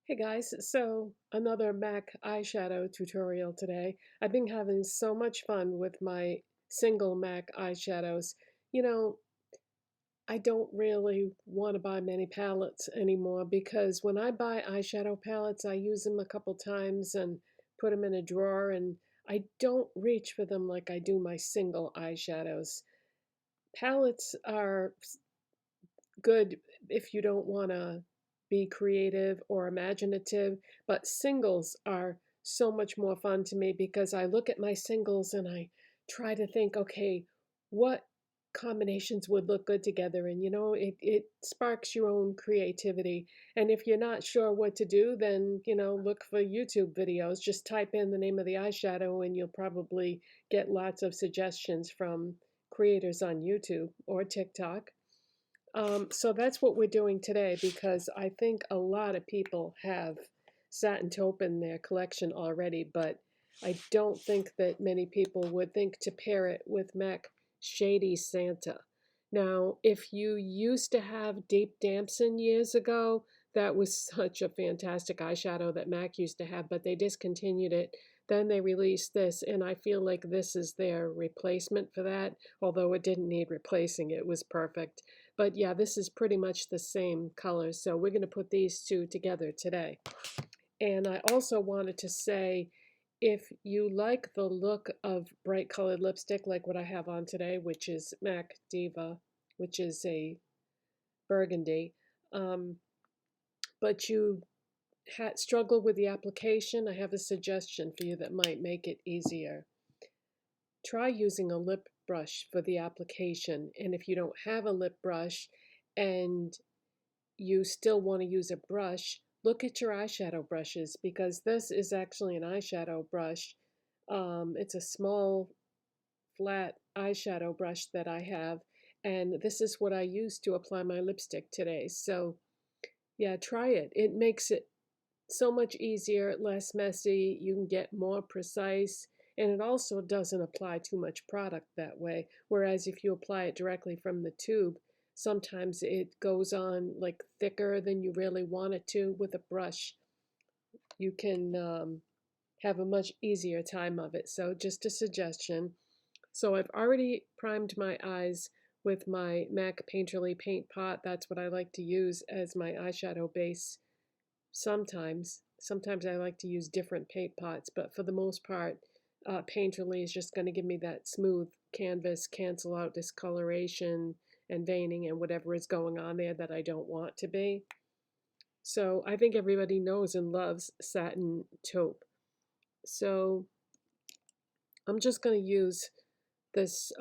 Hey guys, so another MAC eyeshadow tutorial today. I've been having so much fun with my single MAC eyeshadows. You know, I don't really want to buy many palettes anymore because when I buy eyeshadow palettes, I use them a couple times and put them in a drawer, and I don't reach for them like I do my single eyeshadows. Palettes are good if you don't want to be creative or imaginative, but singles are so much more fun to me because I look at my singles and I try to think, okay, what combinations would look good together? And it sparks your own creativity. And if you're not sure what to do, then, look for YouTube videos. Just type in the name of the eyeshadow and you'll probably get lots of suggestions from creators on YouTube or TikTok. So that's what we're doing today because I think a lot of people have Satin Taupe in their collection already, but I don't think that many people would think to pair it with MAC Shady Santa. Now, if you used to have Deep Damson years ago, that was such a fantastic eyeshadow that MAC used to have, but they discontinued it. Then they released this, and I feel like this is their replacement for that, although it didn't need replacing. It was perfect. But yeah, this is pretty much the same color. So we're going to put these two together today. And I also wanted to say, if you like the look of bright colored lipstick like what I have on today, which is MAC Diva, which is a burgundy, um, but you struggle with the application, I have a suggestion for you that might make it easier. Try using a lip brush for the application. And if you don't have a lip brush and you still want to use a brush, look at your eyeshadow brushes because this is actually an eyeshadow brush. It's a small, flat eyeshadow brush that I have, and this is what I use to apply my lipstick today. So, yeah, try it. It makes it so much easier, less messy. You can get more precise, and it also doesn't apply too much product that way. Whereas if you apply it directly from the tube, sometimes it goes on like thicker than you really want it to. With a brush, you can have a much easier time of it. So just a suggestion. So I've already primed my eyes with my MAC Painterly paint pot. That's what I like to use as my eyeshadow base. Sometimes I like to use different paint pots, but for the most part, Painterly is just going to give me that smooth canvas, cancel out discoloration and veining and whatever is going on there that I don't want to be. So I think everybody knows and loves Satin Taupe. So I'm just going to use this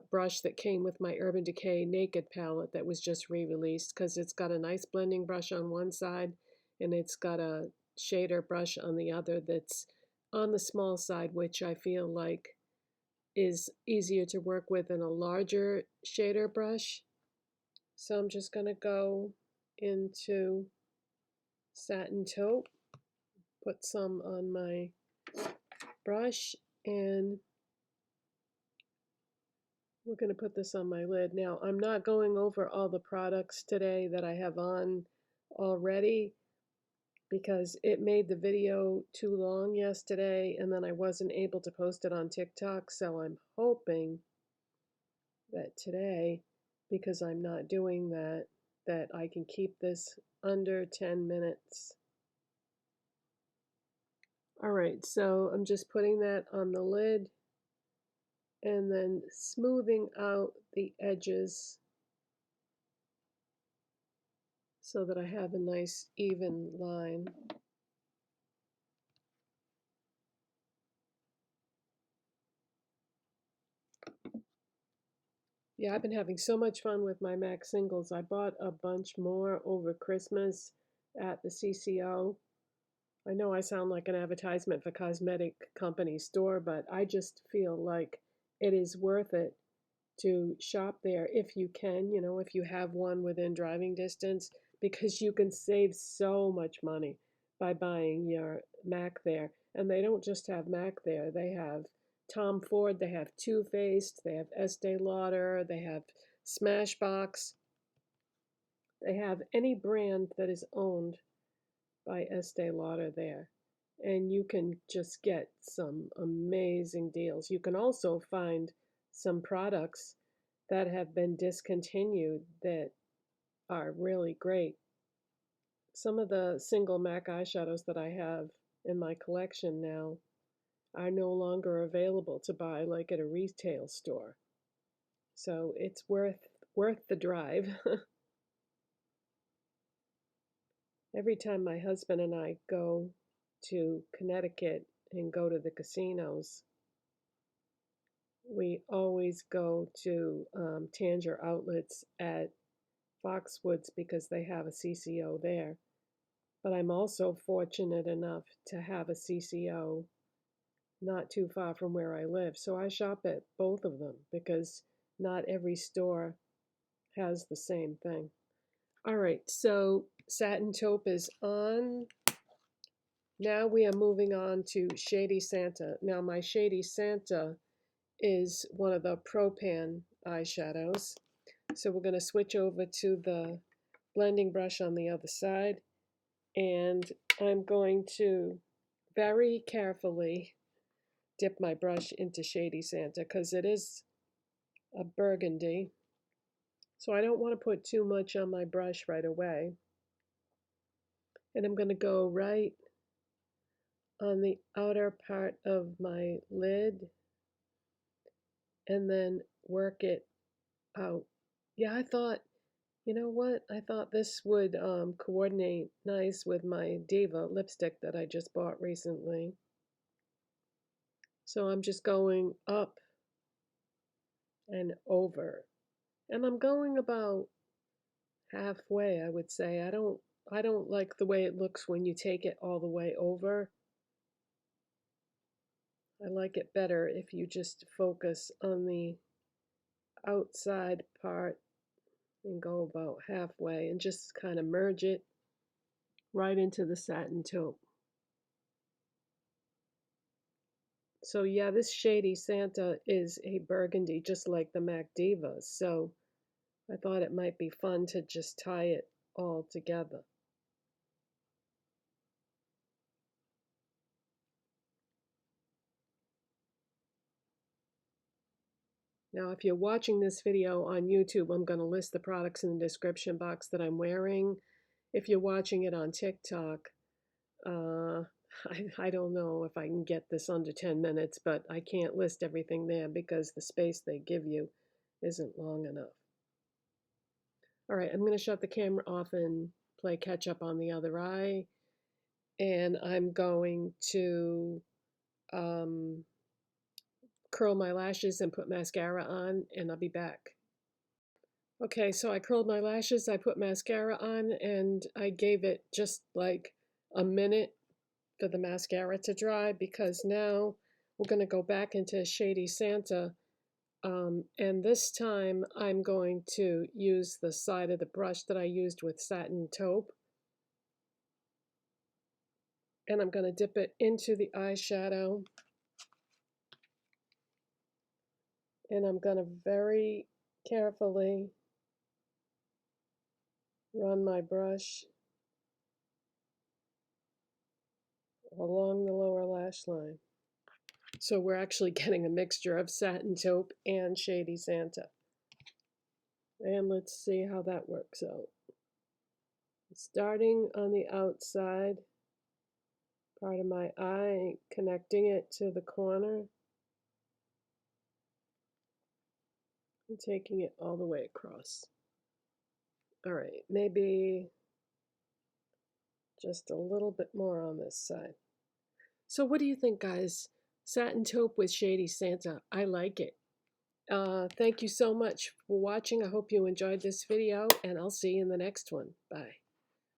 brush that came with my Urban Decay Naked palette that was just re-released because it's got a nice blending brush on one side and it's got a shader brush on the other that's on the small side, which I feel like is easier to work with than a larger shader brush. So I'm just going to go into Satin Taupe, put some on my brush, and we're going to put this on my lid. Now, I'm not going over all the products today that I have on already because it made the video too long yesterday and then I wasn't able to post it on TikTok. So I'm hoping that today, because I'm not doing that, that I can keep this under 10 minutes. All right, so I'm just putting that on the lid and then smoothing out the edges so that I have a nice even line. Yeah, I've been having so much fun with my MAC singles. I bought a bunch more over Christmas at the CCO. I know I sound like an advertisement for cosmetic company store, but I just feel like it is worth it to shop there if you can, if you have one within driving distance, because you can save so much money by buying your MAC there. And they don't just have MAC there, they have Tom Ford, they have Too Faced, they have Estee Lauder, they have Smashbox, they have any brand that is owned by Estee Lauder there. And you can just get some amazing deals. You can also find some products that have been discontinued that are really great. Some of the single MAC eyeshadows that I have in my collection now are no longer available to buy like at a retail store. So it's worth the drive. Every time my husband and I go to Connecticut and go to the casinos, we always go to Tanger Outlets at Foxwoods because they have a CCO there. But I'm also fortunate enough to have a CCO not too far from where I live. So I shop at both of them because not every store has the same thing. All right, so Satin Taupe is on. Now we are moving on to Shady Santa. Now my Shady Santa is one of the Pro Pan eyeshadows. So we're going to switch over to the blending brush on the other side. And I'm going to very carefully dip my brush into Shady Santa because it is a burgundy. So I don't want to put too much on my brush right away. And I'm going to go right on the outer part of my lid and then work it out. Yeah, I thought, you know what? I thought this would coordinate nice with my Diva lipstick that I just bought recently. So I'm just going up and over. And I'm going about halfway, I would say. I don't like the way it looks when you take it all the way over. I like it better if you just focus on the outside part and go about halfway and just kind of merge it right into the Satin Taupe. So yeah, this Shady Santa is a burgundy just like the MAC Diva. So I thought it might be fun to just tie it all together. Now, if you're watching this video on YouTube, I'm going to list the products in the description box that I'm wearing. If you're watching it on TikTok, I don't know if I can get this under 10 minutes, but I can't list everything there because the space they give you isn't long enough. All right, I'm going to shut the camera off and play catch up on the other eye. And I'm going to curl my lashes and put mascara on, and I'll be back. Okay, so I curled my lashes, I put mascara on, and I gave it just like a minute for the mascara to dry because now we're going to go back into Shady Santa. And this time I'm going to use the side of the brush that I used with Satin Taupe. And I'm going to dip it into the eyeshadow. And I'm going to very carefully run my brush along the lower lash line. So we're actually getting a mixture of Satin Taupe and Shady Santa. And let's see how that works out. Starting on the outside part of my eye, connecting it to the corner, and taking it all the way across. All right, maybe just a little bit more on this side. So what do you think, guys? Satin Taupe with Shady Santa. I like it. Thank you so much for watching. I hope you enjoyed this video, and I'll see you in the next one. Bye.